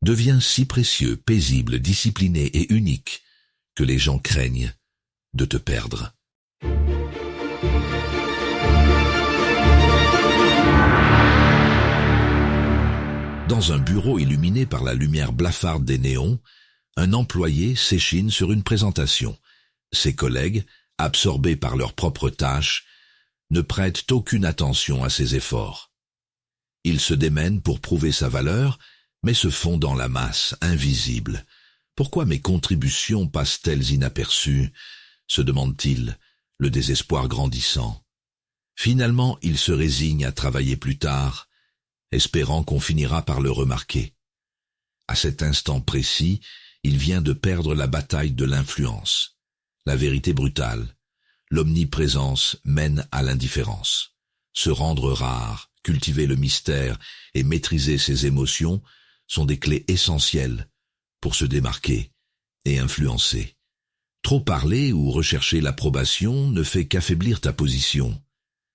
Deviens si précieux, paisible, discipliné et unique que les gens craignent de te perdre. Dans un bureau illuminé par la lumière blafarde des néons, un employé s'échine sur une présentation. Ses collègues, absorbés par leurs propres tâches, ne prêtent aucune attention à ses efforts. Il se démène pour prouver sa valeur, mais se fond dans la masse, invisible. Pourquoi mes contributions passent-elles inaperçues, se demande-t-il, le désespoir grandissant. Finalement, il se résigne à travailler plus tard, espérant qu'on finira par le remarquer. À cet instant précis, il vient de perdre la bataille de l'influence. La vérité brutale, l'omniprésence mène à l'indifférence. Se rendre rare, cultiver le mystère et maîtriser ses émotions sont des clés essentielles pour se démarquer et influencer. Trop parler ou rechercher l'approbation ne fait qu'affaiblir ta position.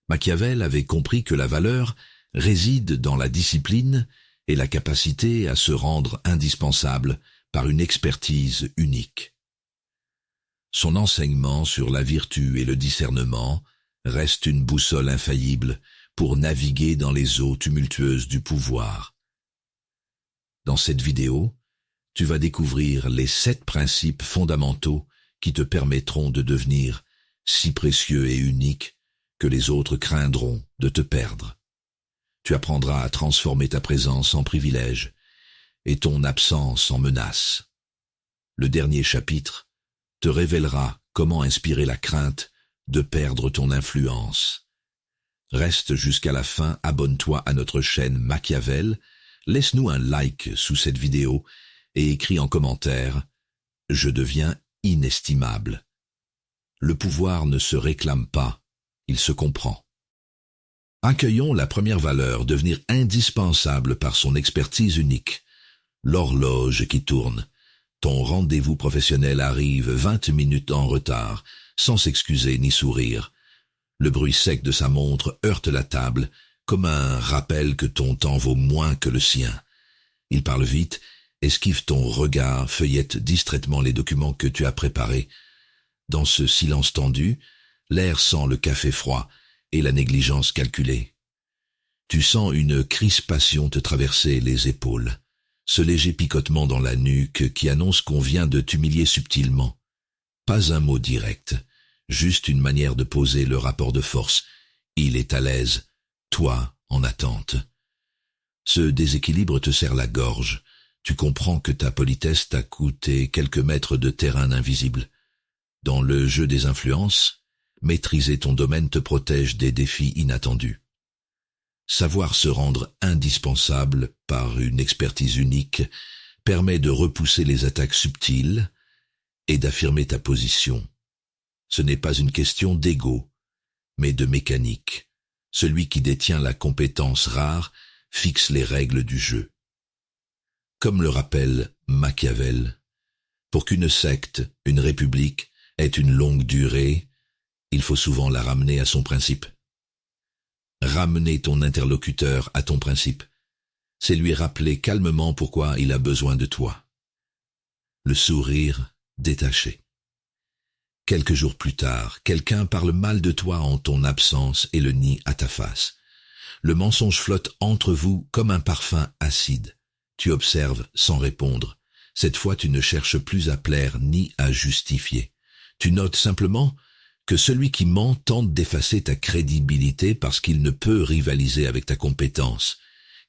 Machiavel avait compris que la valeur réside dans la discipline et la capacité à se rendre indispensable par une expertise unique. Son enseignement sur la vertu et le discernement reste une boussole infaillible pour naviguer dans les eaux tumultueuses du pouvoir. Dans cette vidéo, tu vas découvrir les 7 principes fondamentaux qui te permettront de devenir si précieux et unique que les autres craindront de te perdre. Tu apprendras à transformer ta présence en privilège et ton absence en menace. Le dernier chapitre te révélera comment inspirer la crainte de perdre ton influence. Reste jusqu'à la fin, abonne-toi à notre chaîne Machiavel, laisse-nous un like sous cette vidéo et écris en commentaire « Je deviens inestimable ». Le pouvoir ne se réclame pas, il se comprend. Accueillons la première valeur, devenir indispensable par son expertise unique. L'horloge qui tourne. Ton rendez-vous professionnel arrive 20 minutes en retard, sans s'excuser ni sourire. Le bruit sec de sa montre heurte la table, comme un rappel que ton temps vaut moins que le sien. Il parle vite, esquive ton regard, feuillette distraitement les documents que tu as préparés. Dans ce silence tendu, l'air sent le café froid et la négligence calculée. Tu sens une crispation te traverser les épaules, ce léger picotement dans la nuque qui annonce qu'on vient de t'humilier subtilement. Pas un mot direct, juste une manière de poser le rapport de force. Il est à l'aise, toi en attente. Ce déséquilibre te serre la gorge. Tu comprends que ta politesse t'a coûté quelques mètres de terrain invisible. Dans le jeu des influences, maîtriser ton domaine te protège des défis inattendus. Savoir se rendre indispensable par une expertise unique permet de repousser les attaques subtiles et d'affirmer ta position. Ce n'est pas une question d'ego, mais de mécanique. Celui qui détient la compétence rare fixe les règles du jeu. Comme le rappelle Machiavel, pour qu'une secte, une république, ait une longue durée, il faut souvent la ramener à son principe. Ramener ton interlocuteur à ton principe, c'est lui rappeler calmement pourquoi il a besoin de toi. Le sourire détaché. Quelques jours plus tard, quelqu'un parle mal de toi en ton absence et le nie à ta face. Le mensonge flotte entre vous comme un parfum acide. Tu observes sans répondre. Cette fois, tu ne cherches plus à plaire ni à justifier. Tu notes simplement que celui qui ment tente d'effacer ta crédibilité parce qu'il ne peut rivaliser avec ta compétence.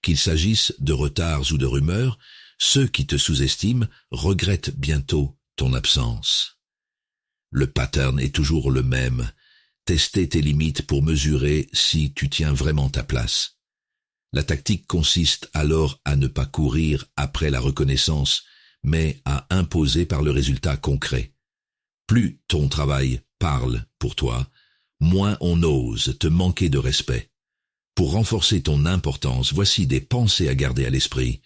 Qu'il s'agisse de retards ou de rumeurs, ceux qui te sous-estiment regrettent bientôt ton absence. Le pattern est toujours le même. Tester tes limites pour mesurer si tu tiens vraiment ta place. La tactique consiste alors à ne pas courir après la reconnaissance, mais à imposer par le résultat concret. Plus ton travail parle pour toi, moins on ose te manquer de respect. Pour renforcer ton importance, voici des pensées à garder à l'esprit.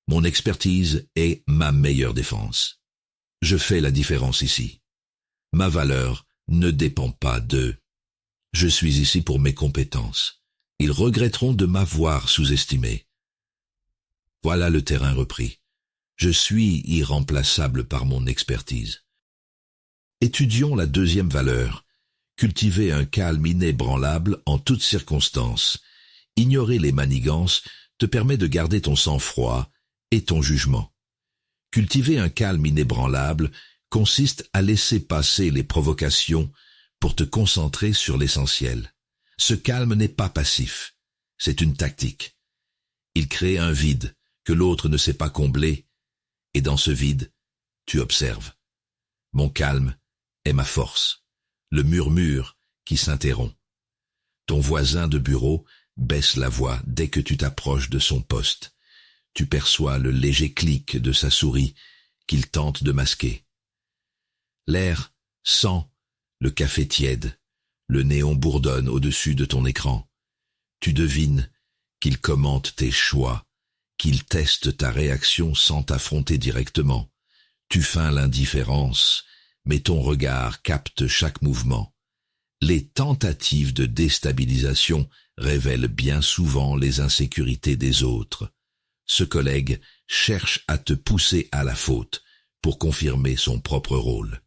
Mon expertise est ma meilleure défense. Je fais la différence ici. Ma valeur ne dépend pas d'eux. Je suis ici pour mes compétences. Ils regretteront de m'avoir sous-estimé. Voilà le terrain repris. Je suis irremplaçable par mon expertise. Étudions la deuxième valeur. Cultiver un calme inébranlable en toutes circonstances. Ignorer les manigances te permet de garder ton sang-froid et ton jugement. Cultiver un calme inébranlable consiste à laisser passer les provocations pour te concentrer sur l'essentiel. Ce calme n'est pas passif, c'est une tactique. Il crée un vide que l'autre ne sait pas combler, et dans ce vide, tu observes. Mon calme est ma force, le murmure qui s'interrompt. Ton voisin de bureau baisse la voix dès que tu t'approches de son poste. Tu perçois le léger clic de sa souris qu'il tente de masquer. L'air sent le café tiède, le néon bourdonne au-dessus de ton écran. Tu devines qu'il commente tes choix, qu'il teste ta réaction sans t'affronter directement. Tu feins l'indifférence, mais ton regard capte chaque mouvement. Les tentatives de déstabilisation révèlent bien souvent les insécurités des autres. Ce collègue cherche à te pousser à la faute pour confirmer son propre rôle.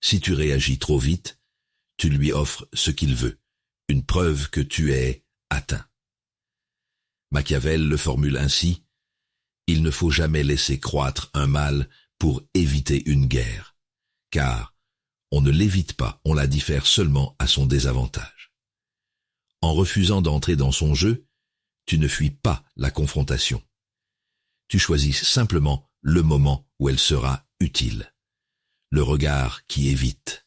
Si tu réagis trop vite, tu lui offres ce qu'il veut, une preuve que tu es atteint. Machiavel le formule ainsi: il ne faut jamais laisser croître un mal pour éviter une guerre, car on ne l'évite pas, on la diffère seulement à son désavantage. En refusant d'entrer dans son jeu, tu ne fuis pas la confrontation. Tu choisis simplement le moment où elle sera utile. Le regard qui évite.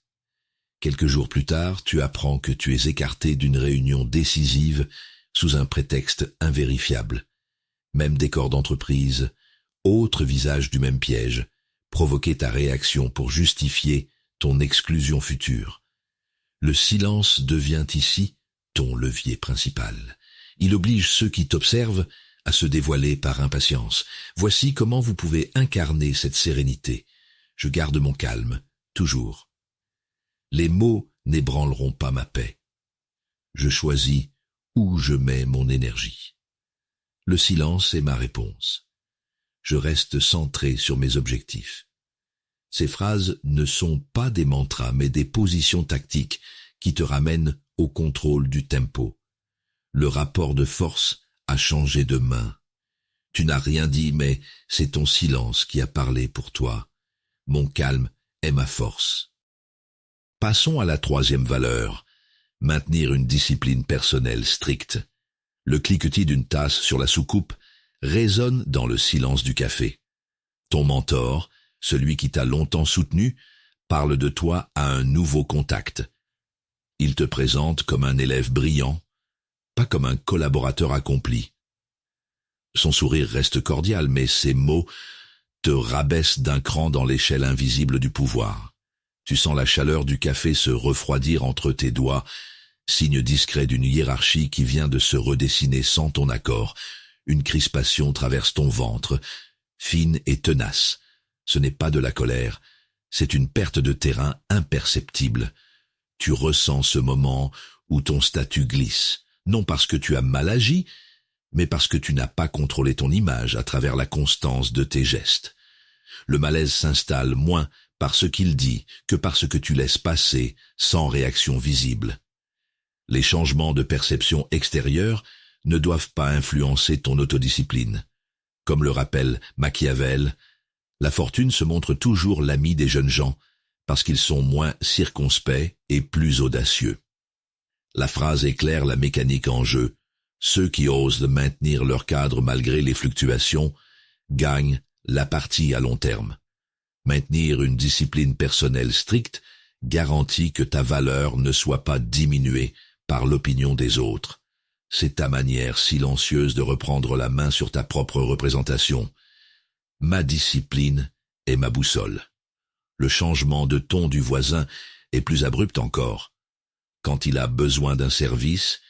Quelques jours plus tard, tu apprends que tu es écarté d'une réunion décisive sous un prétexte invérifiable. Même décor d'entreprise, autre visage du même piège, provoquer ta réaction pour justifier ton exclusion future. Le silence devient ici ton levier principal. Il oblige ceux qui t'observent à se dévoiler par impatience. Voici comment vous pouvez incarner cette sérénité. Je garde mon calme, toujours. Les mots n'ébranleront pas ma paix. Je choisis où je mets mon énergie. Le silence est ma réponse. Je reste centré sur mes objectifs. Ces phrases ne sont pas des mantras, mais des positions tactiques qui te ramènent au contrôle du tempo. Le rapport de force a changé de main. Tu n'as rien dit, mais c'est ton silence qui a parlé pour toi. Mon calme est ma force. Passons à la troisième valeur, maintenir une discipline personnelle stricte. Le cliquetis d'une tasse sur la soucoupe résonne dans le silence du café. Ton mentor, celui qui t'a longtemps soutenu, parle de toi à un nouveau contact. Il te présente comme un élève brillant, pas comme un collaborateur accompli. Son sourire reste cordial, mais ses mots te rabaissent d'un cran dans l'échelle invisible du pouvoir. Tu sens la chaleur du café se refroidir entre tes doigts, signe discret d'une hiérarchie qui vient de se redessiner sans ton accord. Une crispation traverse ton ventre, fine et tenace. Ce n'est pas de la colère, c'est une perte de terrain imperceptible. Tu ressens ce moment où ton statut glisse, non parce que tu as mal agi, mais parce que tu n'as pas contrôlé ton image à travers la constance de tes gestes. Le malaise s'installe moins par ce qu'il dit que par ce que tu laisses passer sans réaction visible. Les changements de perception extérieure ne doivent pas influencer ton autodiscipline. Comme le rappelle Machiavel, la fortune se montre toujours l'ami des jeunes gens parce qu'ils sont moins circonspects et plus audacieux. La phrase éclaire la mécanique en jeu. Ceux qui osent maintenir leur cadre malgré les fluctuations gagnent la partie à long terme. Maintenir une discipline personnelle stricte garantit que ta valeur ne soit pas diminuée par l'opinion des autres. C'est ta manière silencieuse de reprendre la main sur ta propre représentation. Ma discipline est ma boussole. Le changement de ton du voisin est plus abrupt encore. Quand il a besoin d'un service,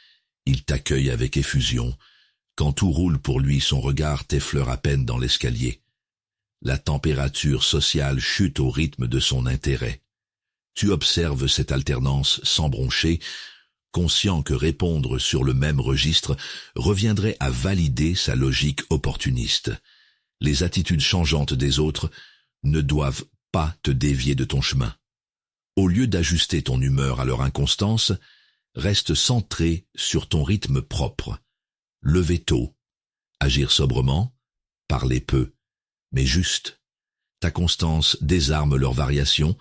il t'accueille avec effusion. Quand tout roule pour lui, son regard t'effleure à peine dans l'escalier. La température sociale chute au rythme de son intérêt. Tu observes cette alternance sans broncher, conscient que répondre sur le même registre reviendrait à valider sa logique opportuniste. Les attitudes changeantes des autres ne doivent pas te dévier de ton chemin. Au lieu d'ajuster ton humeur à leur inconstance, reste centré sur ton rythme propre. Lever tôt, agir sobrement, parler peu, mais juste. Ta constance désarme leurs variations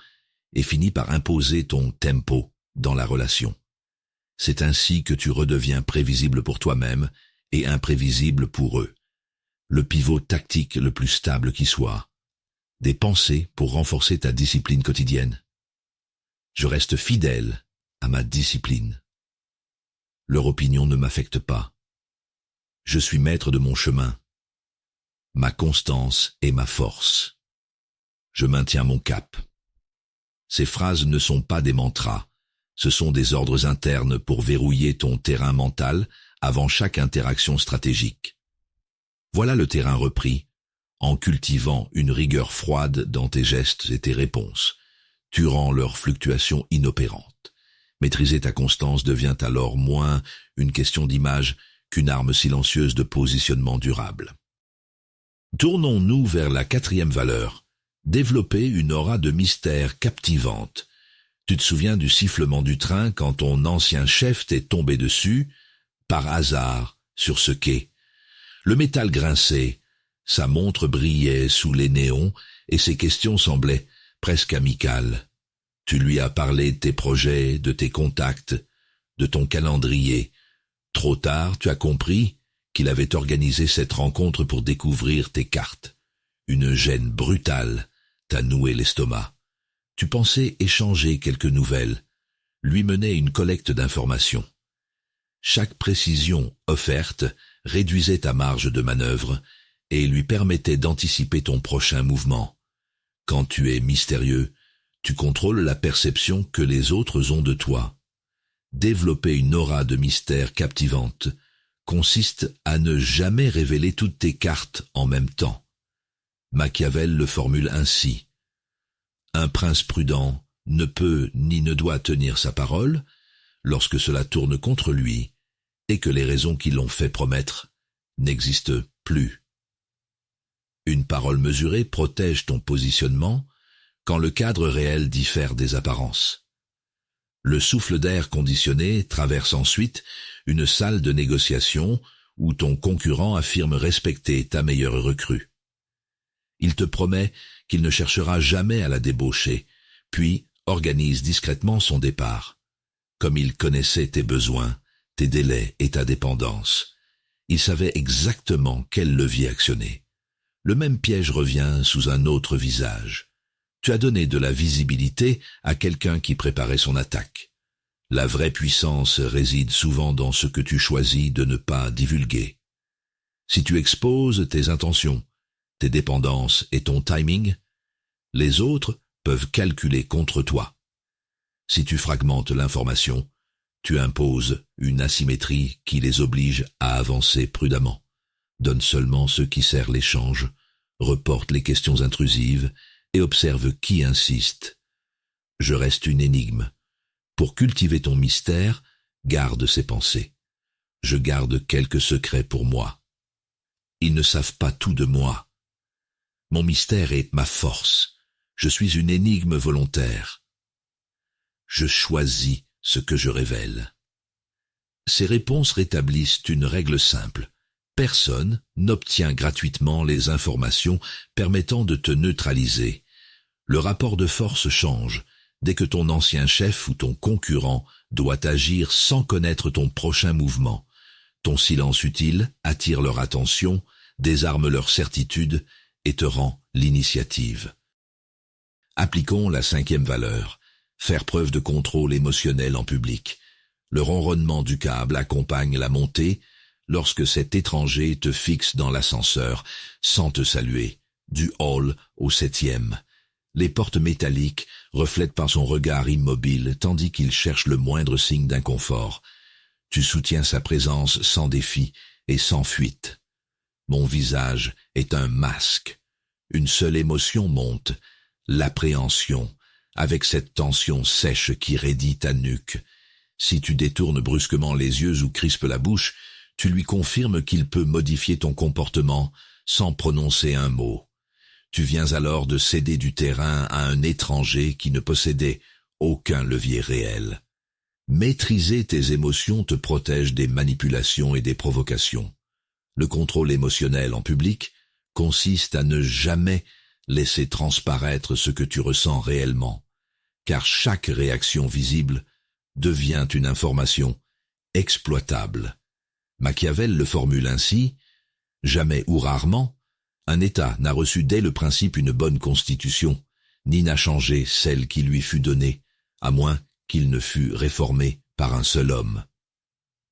et finit par imposer ton tempo dans la relation. C'est ainsi que tu redeviens prévisible pour toi-même et imprévisible pour eux. Le pivot tactique le plus stable qui soit. Des pensées pour renforcer ta discipline quotidienne. Je reste fidèle à ma discipline. Leur opinion ne m'affecte pas. Je suis maître de mon chemin. Ma constance est ma force. Je maintiens mon cap. Ces phrases ne sont pas des mantras, ce sont des ordres internes pour verrouiller ton terrain mental avant chaque interaction stratégique. Voilà le terrain repris, en cultivant une rigueur froide dans tes gestes et tes réponses. Tu rends leurs fluctuations inopérantes. Maîtriser ta constance devient alors moins une question d'image qu'une arme silencieuse de positionnement durable. Tournons-nous vers la 4e valeur, développer une aura de mystère captivante. Tu te souviens du sifflement du train quand ton ancien chef t'est tombé dessus, par hasard, sur ce quai. Le métal grinçait, sa montre brillait sous les néons et ses questions semblaient presque amicales. Tu lui as parlé de tes projets, de tes contacts, de ton calendrier. Trop tard, tu as compris qu'il avait organisé cette rencontre pour découvrir tes cartes. Une gêne brutale t'a noué l'estomac. Tu pensais échanger quelques nouvelles, lui mener une collecte d'informations. Chaque précision offerte réduisait ta marge de manœuvre et lui permettait d'anticiper ton prochain mouvement. Quand tu es mystérieux, tu contrôles la perception que les autres ont de toi. Développer une aura de mystère captivante consiste à ne jamais révéler toutes tes cartes en même temps. Machiavel le formule ainsi. Un prince prudent ne peut ni ne doit tenir sa parole lorsque cela tourne contre lui et que les raisons qui l'ont fait promettre n'existent plus. Une parole mesurée protège ton positionnement quand le cadre réel diffère des apparences. Le souffle d'air conditionné traverse ensuite une salle de négociation où ton concurrent affirme respecter ta meilleure recrue. Il te promet qu'il ne cherchera jamais à la débaucher, puis organise discrètement son départ. Comme il connaissait tes besoins, tes délais et ta dépendance, il savait exactement quel levier actionner. Le même piège revient sous un autre visage. Tu as donné de la visibilité à quelqu'un qui préparait son attaque. La vraie puissance réside souvent dans ce que tu choisis de ne pas divulguer. Si tu exposes tes intentions, tes dépendances et ton timing, les autres peuvent calculer contre toi. Si tu fragmentes l'information, tu imposes une asymétrie qui les oblige à avancer prudemment. Donne seulement ce qui sert l'échange, reporte les questions intrusives et observe qui insiste. Je reste une énigme. Pour cultiver ton mystère, garde ses pensées. Je garde quelques secrets pour moi. Ils ne savent pas tout de moi. Mon mystère est ma force. Je suis une énigme volontaire. Je choisis ce que je révèle. Ces réponses rétablissent une règle simple. Personne n'obtient gratuitement les informations permettant de te neutraliser. Le rapport de force change dès que ton ancien chef ou ton concurrent doit agir sans connaître ton prochain mouvement. Ton silence utile attire leur attention, désarme leur certitude et te rend l'initiative. Appliquons la 5e valeur, faire preuve de contrôle émotionnel en public. Le ronronnement du câble accompagne la montée lorsque cet étranger te fixe dans l'ascenseur sans te saluer, du hall au 7e. Les portes métalliques reflètent par son regard immobile tandis qu'il cherche le moindre signe d'inconfort. Tu soutiens sa présence sans défi et sans fuite. Mon visage est un masque. Une seule émotion monte, l'appréhension, avec cette tension sèche qui raidit ta nuque. Si tu détournes brusquement les yeux ou crispes la bouche, tu lui confirmes qu'il peut modifier ton comportement sans prononcer un mot. Tu viens alors de céder du terrain à un étranger qui ne possédait aucun levier réel. Maîtriser tes émotions te protège des manipulations et des provocations. Le contrôle émotionnel en public consiste à ne jamais laisser transparaître ce que tu ressens réellement, car chaque réaction visible devient une information exploitable. Machiavel le formule ainsi: jamais ou rarement, un État n'a reçu dès le principe une bonne constitution, ni n'a changé celle qui lui fut donnée, à moins qu'il ne fût réformé par un seul homme.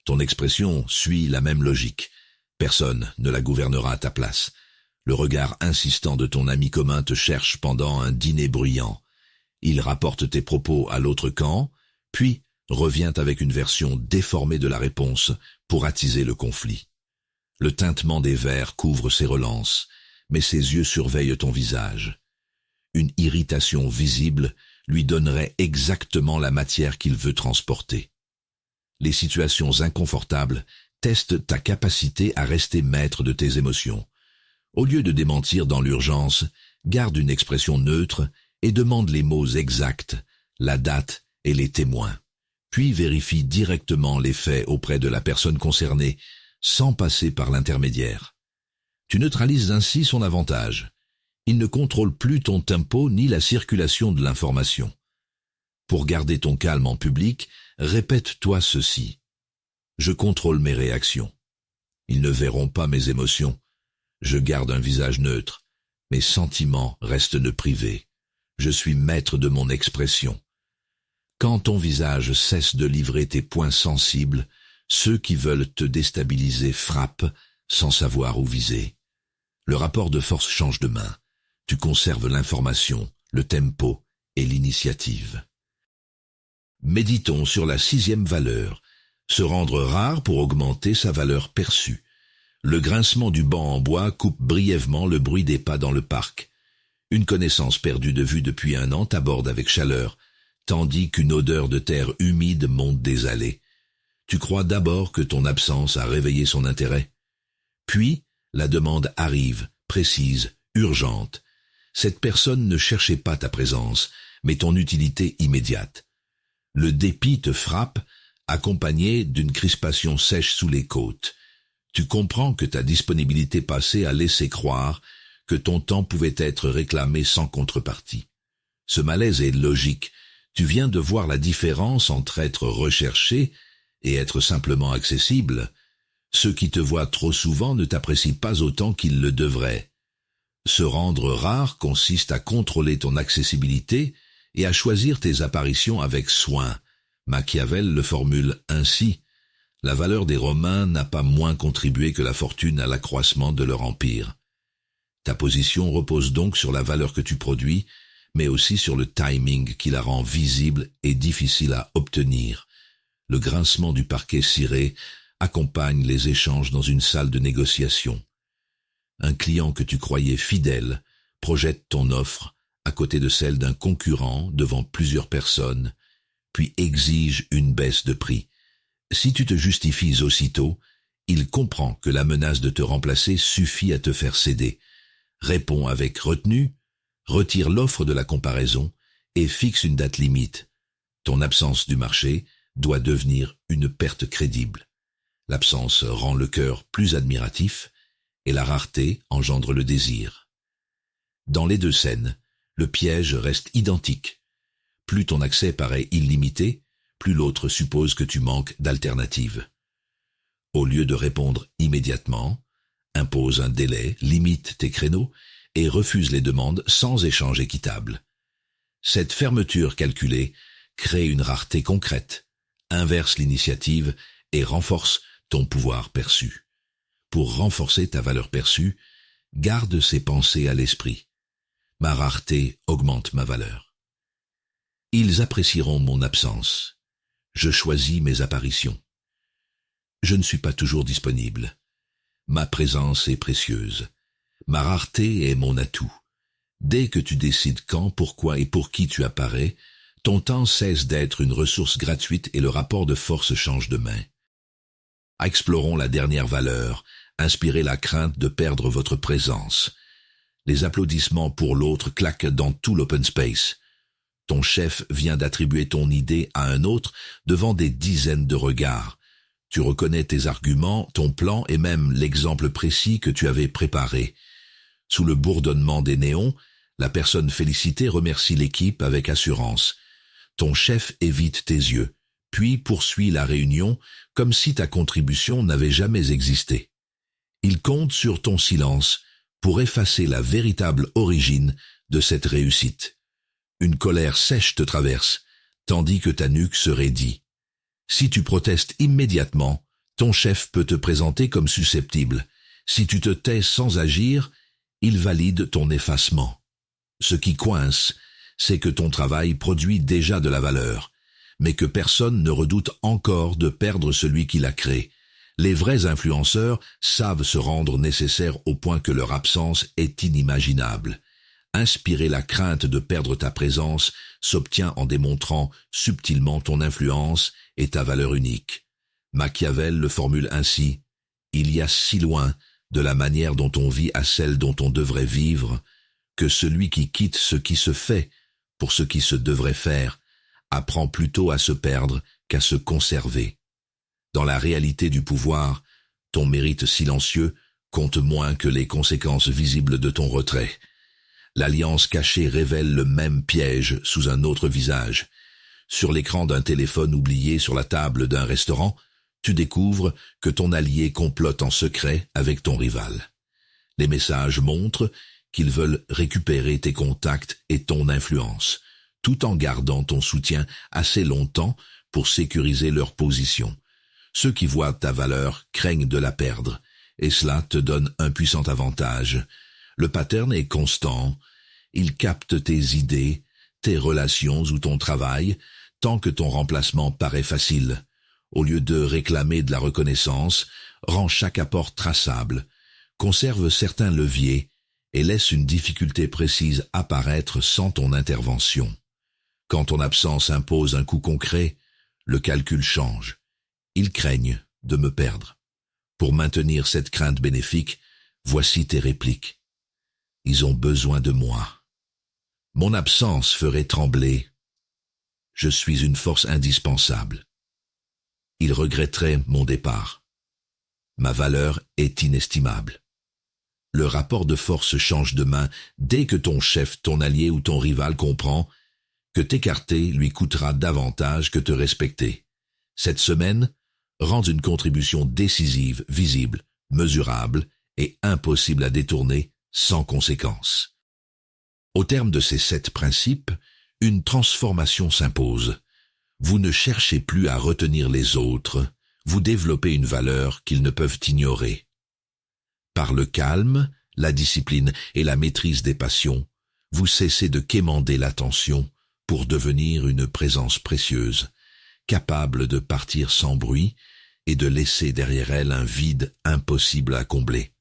Ton expression suit la même logique. Personne ne la gouvernera à ta place. Le regard insistant de ton ami commun te cherche pendant un dîner bruyant. Il rapporte tes propos à l'autre camp, puis revient avec une version déformée de la réponse pour attiser le conflit. Le tintement des vers couvre ses relances, mais ses yeux surveillent ton visage. Une irritation visible lui donnerait exactement la matière qu'il veut transporter. Les situations inconfortables testent ta capacité à rester maître de tes émotions. Au lieu de démentir dans l'urgence, garde une expression neutre et demande les mots exacts, la date et les témoins. Puis vérifie directement les faits auprès de la personne concernée, sans passer par l'intermédiaire. Tu neutralises ainsi son avantage. Il ne contrôle plus ton tempo ni la circulation de l'information. Pour garder ton calme en public, répète-toi ceci: je contrôle mes réactions. Ils ne verront pas mes émotions. Je garde un visage neutre. Mes sentiments restent privés. Je suis maître de mon expression. Quand ton visage cesse de livrer tes points sensibles, ceux qui veulent te déstabiliser frappent sans savoir où viser. Le rapport de force change de main. Tu conserves l'information, le tempo et l'initiative. Méditons sur la 6e valeur, se rendre rare pour augmenter sa valeur perçue. Le grincement du banc en bois coupe brièvement le bruit des pas dans le parc. Une connaissance perdue de vue depuis un an t'aborde avec chaleur, tandis qu'une odeur de terre humide monte des allées. Tu crois d'abord que ton absence a réveillé son intérêt. Puis, la demande arrive, précise, urgente. Cette personne ne cherchait pas ta présence, mais ton utilité immédiate. Le dépit te frappe, accompagné d'une crispation sèche sous les côtes. Tu comprends que ta disponibilité passée a laissé croire que ton temps pouvait être réclamé sans contrepartie. Ce malaise est logique. Tu viens de voir la différence entre être recherché et être simplement accessible. Ceux qui te voient trop souvent ne t'apprécient pas autant qu'ils le devraient. Se rendre rare consiste à contrôler ton accessibilité et à choisir tes apparitions avec soin. Machiavel le formule ainsi: la valeur des Romains n'a pas moins contribué que la fortune à l'accroissement de leur empire. Ta position repose donc sur la valeur que tu produis, mais aussi sur le timing qui la rend visible et difficile à obtenir. Le grincement du parquet ciré accompagne les échanges dans une salle de négociation. Un client que tu croyais fidèle projette ton offre à côté de celle d'un concurrent devant plusieurs personnes, puis exige une baisse de prix. Si tu te justifies aussitôt, il comprend que la menace de te remplacer suffit à te faire céder. Réponds avec retenue, retire l'offre de la comparaison et fixe une date limite. Ton absence du marché doit devenir une perte crédible. L'absence rend le cœur plus admiratif et la rareté engendre le désir. Dans les deux scènes, le piège reste identique. Plus ton accès paraît illimité, plus l'autre suppose que tu manques d'alternatives. Au lieu de répondre immédiatement, impose un délai, limite tes créneaux et refuse les demandes sans échange équitable. Cette fermeture calculée crée une rareté concrète, inverse l'initiative et renforce ton pouvoir perçu. Pour renforcer ta valeur perçue, garde ces pensées à l'esprit. Ma rareté augmente ma valeur. Ils apprécieront mon absence. Je choisis mes apparitions. Je ne suis pas toujours disponible. Ma présence est précieuse. Ma rareté est mon atout. Dès que tu décides quand, pourquoi et pour qui tu apparais, ton temps cesse d'être une ressource gratuite et le rapport de force change de main. Explorons la dernière valeur, Inspirez la crainte de perdre votre présence. Les applaudissements pour l'autre claquent dans tout l'open space. Ton chef vient d'attribuer ton idée à un autre devant des dizaines de regards. Tu reconnais tes arguments, ton plan et même l'exemple précis que tu avais préparé. Sous le bourdonnement des néons, la personne félicitée remercie l'équipe avec assurance. Ton chef évite tes yeux, puis poursuit la réunion comme si ta contribution n'avait jamais existé. Il compte sur ton silence pour effacer la véritable origine de cette réussite. Une colère sèche te traverse, tandis que ta nuque se raidit. Si tu protestes immédiatement, ton chef peut te présenter comme susceptible. Si tu te tais sans agir, il valide ton effacement. Ce qui coince, c'est que ton travail produit déjà de la valeur, mais que personne ne redoute encore de perdre celui qui l'a créé. Les vrais influenceurs savent se rendre nécessaires au point que leur absence est inimaginable. Inspirer la crainte de perdre ta présence s'obtient en démontrant subtilement ton influence et ta valeur unique. Machiavel le formule ainsi: « Il y a si loin de la manière dont on vit à celle dont on devrait vivre, que celui qui quitte ce qui se fait pour ce qui se devrait faire apprend plutôt à se perdre qu'à se conserver. » Dans la réalité du pouvoir, ton mérite silencieux compte moins que les conséquences visibles de ton retrait. L'alliance cachée révèle le même piège sous un autre visage. Sur l'écran d'un téléphone oublié sur la table d'un restaurant, tu découvres que ton allié complote en secret avec ton rival. Les messages montrent qu'ils veulent récupérer tes contacts et ton influence, tout en gardant ton soutien assez longtemps pour sécuriser leur position. Ceux qui voient ta valeur craignent de la perdre, et cela te donne un puissant avantage. Le pattern est constant, il capte tes idées, tes relations ou ton travail, tant que ton remplacement paraît facile. Au lieu de réclamer de la reconnaissance, rend chaque apport traçable, conserve certains leviers et laisse une difficulté précise apparaître sans ton intervention. Quand ton absence impose un coût concret, le calcul change. Ils craignent de me perdre. Pour maintenir cette crainte bénéfique, voici tes répliques. Ils ont besoin de moi. Mon absence ferait trembler. Je suis une force indispensable. Ils regretteraient mon départ. Ma valeur est inestimable. Le rapport de force change de main dès que ton chef, ton allié ou ton rival comprend que t'écarter lui coûtera davantage que te respecter. Cette semaine, rends une contribution décisive, visible, mesurable et impossible à détourner sans conséquence. Au terme de ces 7 principes, une transformation s'impose. Vous ne cherchez plus à retenir les autres, vous développez une valeur qu'ils ne peuvent ignorer. Par le calme, la discipline et la maîtrise des passions, vous cessez de quémander l'attention pour devenir une présence précieuse, capable de partir sans bruit et de laisser derrière elle un vide impossible à combler.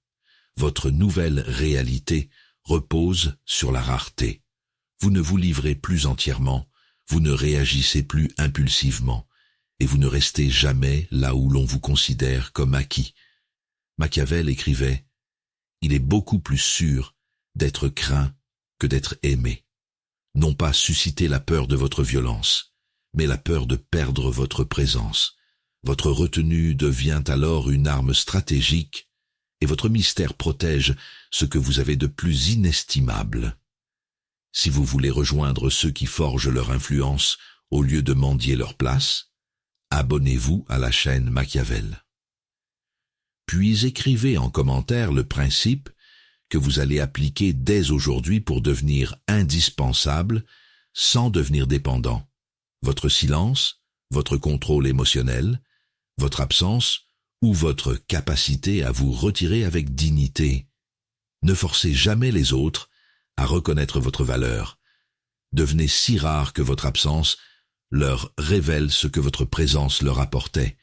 Votre nouvelle réalité repose sur la rareté. Vous ne vous livrez plus entièrement, vous ne réagissez plus impulsivement, et vous ne restez jamais là où l'on vous considère comme acquis. Machiavel écrivait « Il est beaucoup plus sûr d'être craint que d'être aimé. Non pas susciter la peur de votre violence, mais la peur de perdre votre présence. Votre retenue devient alors une arme stratégique et votre mystère protège ce que vous avez de plus inestimable. Si vous voulez rejoindre ceux qui forgent leur influence au lieu de mendier leur place, abonnez-vous à la chaîne Machiavel. Puis écrivez en commentaire le principe que vous allez appliquer dès aujourd'hui pour devenir indispensable sans devenir dépendant. Votre silence, votre contrôle émotionnel, votre absence ou votre capacité à vous retirer avec dignité. Ne forcez jamais les autres à reconnaître votre valeur. Devenez si rare que votre absence leur révèle ce que votre présence leur apportait.